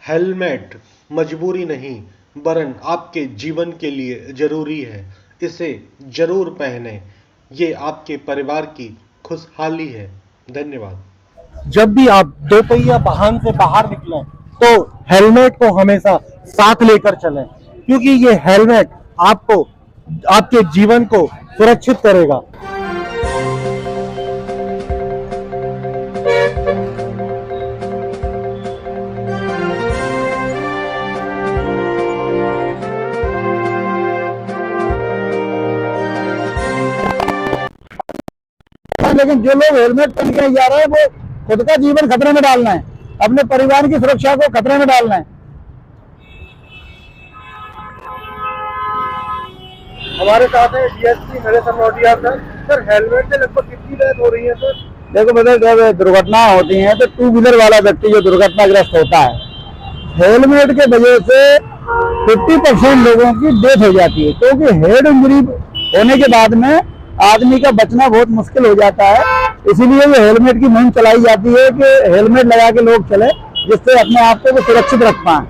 Helmet मजबूरी नहीं वरन आपके जीवन के लिए जरूरी है। इसे जरूर पहनें। ये आपके परिवार की खुशहाली है। धन्यवाद। जब भी आप दोपहिया वाहन से बाहर निकलें तो हेलमेट को हमेशा साथ लेकर चलें, क्योंकि ये हेलमेट आपको आपके जीवन को सुरक्षित करेगा। लेकिन जो लोग हेलमेट पहन के जा रहे हैं वो खुद का जीवन खतरे में डालना है, अपने परिवार की सुरक्षा को खतरे में डालना है। हमारे साथ है DSP Naresh Notiya sir. Sir, helmet से लगभग कितनी डेथ हो रही है सर? देखो बेटा, जब दुर्घटना होती है तो टू व्हीलर वाला व्यक्ति जो दुर्घटनाग्रस्त होता है, हेलमेट के वजह से 50% लोगों की डेथ हो जाती है, क्योंकि हेड इंजरी होने के बाद में आदमी का बचना बहुत मुश्किल हो जाता है। इसीलिए ये हेलमेट की मुहिम चलाई जाती है कि हेलमेट लगा के लोग चले, जिससे अपने आप को सुरक्षित रख पाएं।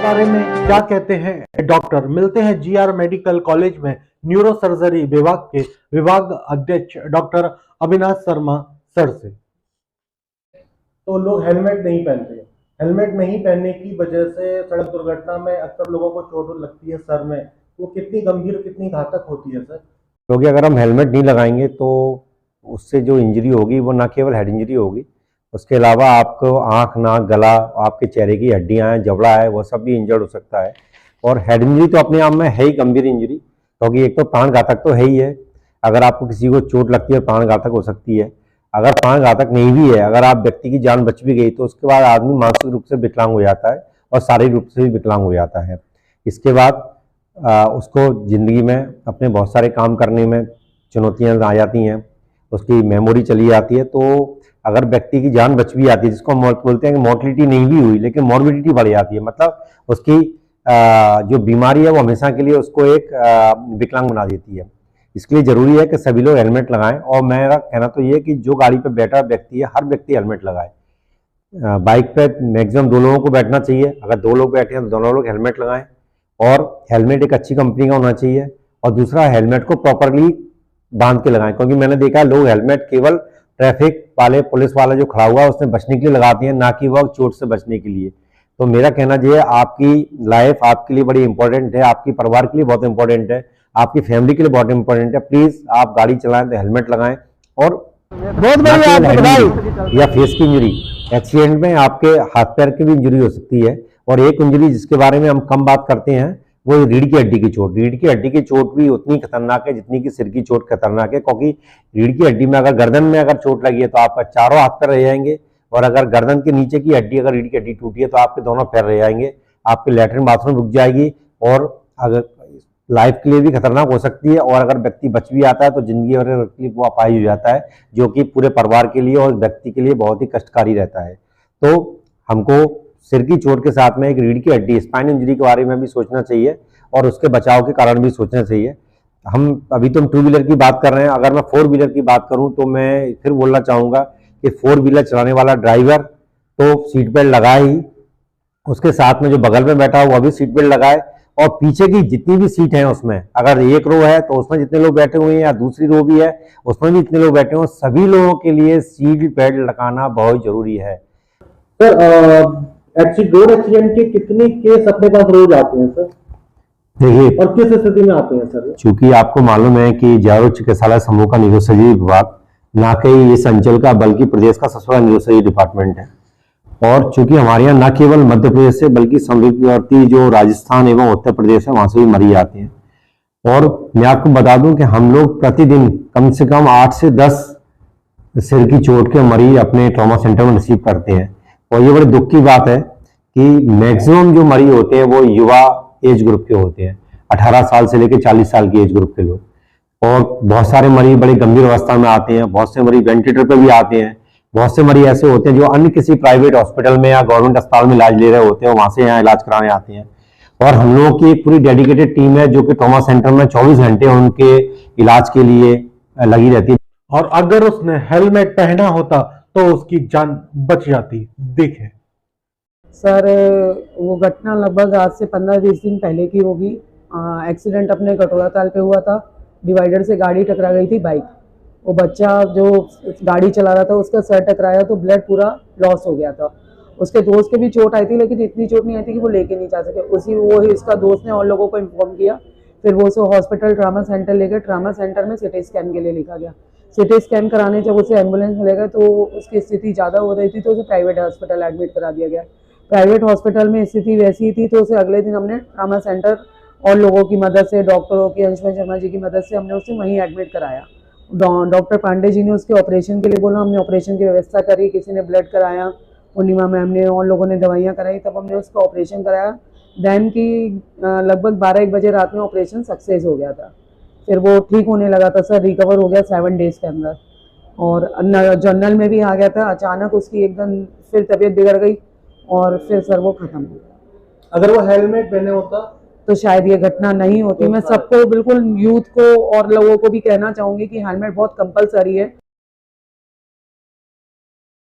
बारे में क्या कहते हैं डॉक्टर? मिलते हैं जीआर मेडिकल कॉलेज में न्यूरो सर्जरी विभाग के विभाग अध्यक्ष डॉक्टर अविनाश शर्मा सर से। तो लोग हेलमेट नहीं पहनते। हेलमेट नहीं पहनने की वजह से सड़क दुर्घटना में अक्सर लोगों को चोट लगती है सर में। वो कितनी गंभीर, कितनी घातक होती है सर? क्योंकि अगर हम हेलमेट नहीं लगाएंगे तो उससे जो इंजरी होगी वो ना केवल हेड इंजरी होगी, उसके अलावा आपको आँख, नाक, गला, आपके चेहरे की हड्डियाँ हैं, जबड़ा है, वो सब भी इंजर्ड हो सकता है। और हेड इंजरी तो अपने आप में है ही गंभीर इंजरी, क्योंकि एक तो प्राणघातक तो है ही है। अगर आपको किसी को चोट लगती है प्राणघातक हो सकती है। अगर प्राणघातक नहीं भी है, अगर आप व्यक्ति की जान बच भी गई तो उसके बाद आदमी मानसिक रूप से विकलांग हो जाता है और शारीरिक रूप से भी विकलांग हो जाता है। इसके बाद उसको ज़िंदगी में अपने बहुत सारे काम करने में चुनौतियाँ आ जाती हैं, उसकी मेमोरी चली जाती है। तो अगर व्यक्ति की जान बच भी जाती है, जिसको हम बोलते हैं कि मोर्टिलिटी नहीं भी हुई लेकिन मॉर्बिडिटी बढ़ जाती है, मतलब उसकी जो बीमारी है वो हमेशा के लिए उसको एक विकलांग बना देती है। इसके लिए जरूरी है कि सभी लोग हेलमेट लगाएं। और मेरा कहना तो ये है कि जो गाड़ी पे बैठा व्यक्ति है, हर व्यक्ति हेलमेट लगाए। बाइक पे मैक्सिमम 2 लोगों को बैठना चाहिए। अगर 2 लोग बैठे हैं तो दोनों लोग हेलमेट लगाएं। और हेलमेट एक अच्छी कंपनी का होना चाहिए। और दूसरा, हेलमेट को प्रॉपरली बांध के लगाएं, क्योंकि मैंने देखा है लोग हेलमेट केवल ट्रैफिक वाले, पुलिस वाला जो खड़ा हुआ है उसने बचने के लिए लगाते हैं, ना कि वह चोट से बचने के लिए। तो मेरा कहना ये है, आपकी लाइफ आपके लिए बड़ी इंपॉर्टेंट है, आपके परिवार के लिए बहुत इंपॉर्टेंट है, आपकी फैमिली के लिए बहुत इंपॉर्टेंट है। प्लीज आप गाड़ी चलाएं तो हेलमेट लगाएं। और बहुत बढ़िया। या फेस की इंजरी, एक्सीडेंट में आपके हाथ पैर की भी इंजरी हो सकती है। और एक इंजरी जिसके बारे में हम कम बात करते हैं वो रीढ़ की हड्डी की चोट। रीढ़ की हड्डी की चोट भी उतनी खतरनाक है जितनी कि सिर की चोट खतरनाक है, क्योंकि रीढ़ की हड्डी में अगर गर्दन में अगर चोट लगी है तो आपका चारों हाथ पैर रह जाएंगे, और अगर गर्दन के नीचे की हड्डी, अगर रीढ़ की हड्डी टूटी है तो आपके दोनों पैर रह जाएंगे, आपके लैट्रिन बाथरूम रुक जाएगी, और अगर लाइफ के लिए भी खतरनाक हो सकती है। और अगर व्यक्ति बच भी आता है तो जिंदगी भर के लिए वो अपाहिज हो जाता है, जो कि पूरे परिवार के लिए और व्यक्ति के लिए बहुत ही कष्टकारी रहता है। तो हमको सिर की चोट के साथ में एक रीढ़ की हड्डी, स्पाइन इंजरी के बारे में भी सोचना चाहिए, और उसके बचाव के कारण भी सोचना चाहिए। हम अभी तो 2 व्हीलर की बात कर रहे हैं, अगर मैं 4 व्हीलर की बात करूं तो मैं फिर बोलना चाहूंगा कि 4 व्हीलर चलाने वाला ड्राइवर तो सीट बेल्ट लगाए ही, उसके साथ में जो बगल में बैठा हो वह भी सीट बेल्ट लगाए, और पीछे की जितनी भी सीट है उसमें, अगर एक रो है तो उसमें जितने लोग बैठे हुए हैं, या दूसरी रो भी है उसमें भी इतने लोग बैठे हुए, सभी लोगों के लिए सीट बेल्ट लगाना बहुत जरूरी है। सर, रोड एक्सीडेंट के कितने केस अपने पास रोज आते हैं सर? देखिए, और किस स्थिति में आते हैं सर? चूंकि आपको मालूम है कि जागरूक चिकित्सालय समूह का न्यूरोसर्जरी विभाग ना कि इस अंचल का बल्कि प्रदेश का सबसे बड़ा न्यूरोसर्जरी डिपार्टमेंट है। और चूंकि हमारे यहाँ न केवल मध्य प्रदेश से बल्कि समीपवर्ती जो राजस्थान एवं उत्तर प्रदेश है वहां से भी मरीज आते हैं। और मैं आपको बता दूं कि हम लोग प्रतिदिन कम से कम 8 से 10 सिर की चोट के मरीज अपने ट्रॉमा सेंटर में रिसीव करते हैं। और ये बड़े दुख की बात है कि मैक्सिमम जो मरीज होते हैं वो युवा एज ग्रुप के होते हैं, 18 साल से लेकर 40 साल की एज ग्रुप के लोग। और बहुत सारे मरीज बड़े गंभीर अवस्था में आते हैं, बहुत से मरीज वेंटिलेटर पर भी आते हैं, बहुत से मरीज ऐसे होते हैं जो अन्य किसी प्राइवेट हॉस्पिटल में या गवर्नमेंट अस्पताल में इलाज ले रहे होते हैं, वहां से यहाँ इलाज कराने आते हैं। और हम लोगों की एक पूरी डेडिकेटेड टीम है जो कि ट्रॉमा सेंटर में 24 घंटे उनके इलाज के लिए लगी रहती है। और अगर उसने हेलमेट पहना होता तो उसकी जान बच जाती। देखें। सर वो घटना लगभग आज से 15-20 दिन पहले की होगी। एक्सीडेंट अपने कटोरा ताल पे हुआ था। डिवाइडर से गाड़ी टकरा गई थी बाइक। वो बच्चा जो गाड़ी चला रहा था उसका सर टकराया तो ब्लड पूरा लॉस हो गया था। उसके दोस्त के भी चोट आई थी लेकिन इतनी चोट नहीं आई थी कि वो लेके नहीं जा सके। वो ही इसका दोस्त ने और लोगों को इन्फॉर्म किया। फिर वो उसे हॉस्पिटल ट्रामा सेंटर ले गए। ट्रामा सेंटर में सिटी स्कैन के लिए लिखा गया। सिटी स्कैन कराने जब उसे एम्बुलेंस ले गए तो उसकी स्थिति ज़्यादा हो रही थी तो उसे प्राइवेट हॉस्पिटल एडमिट करा दिया गया। प्राइवेट हॉस्पिटल में स्थिति वैसी थी तो उसे अगले दिन हमने ट्रामा सेंटर और लोगों की मदद से, डॉक्टरों की, अंशुमन शर्मा जी की मदद से हमने उसे वहीं एडमिट कराया। डॉक्टर पांडे जी ने उसके ऑपरेशन के लिए बोला। हमने ऑपरेशन की व्यवस्था करी। किसी ने ब्लड कराया, पूर्णिमा मैम ने और लोगों ने दवाइयाँ कराई, तब हमने उसका ऑपरेशन कराया। दैन की लगभग 12-1 बजे रात में ऑपरेशन सक्सेस हो गया था। फिर वो ठीक होने लगा था सर, रिकवर हो गया 7 डेज़ के अंदर और जनरल में भी आ गया था। अचानक उसकी एकदम फिर तबीयत बिगड़ गई और फिर सर वो खत्म हो गया। अगर वो हेलमेट पहने होता तो शायद ये घटना नहीं होती। मैं सबको, बिल्कुल यूथ को और लोगों को भी कहना चाहूँगी कि हेलमेट बहुत कंपलसरी है।